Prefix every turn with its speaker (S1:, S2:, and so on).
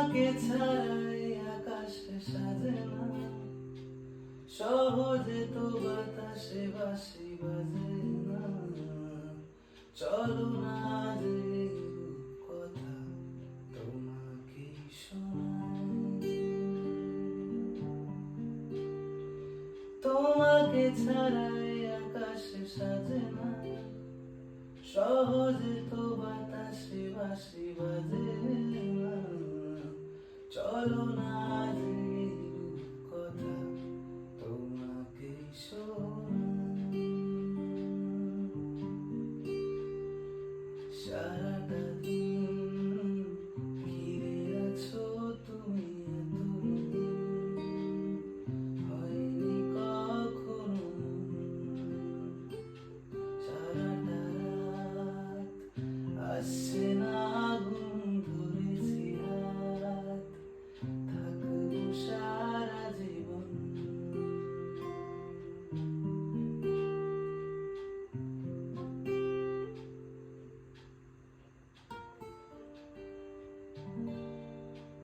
S1: তোমাকে ছাড়াই আকাশে সাজে না, সহজে তো বাতাসে বাঁশি বাজে না। চলো না আজ এই কথা তোমাকে শোনাই। তোমাকে ছাড়াই আকাশে সাজে না, সহজে তো বাতাসে বাঁশি বাজে না। চলো না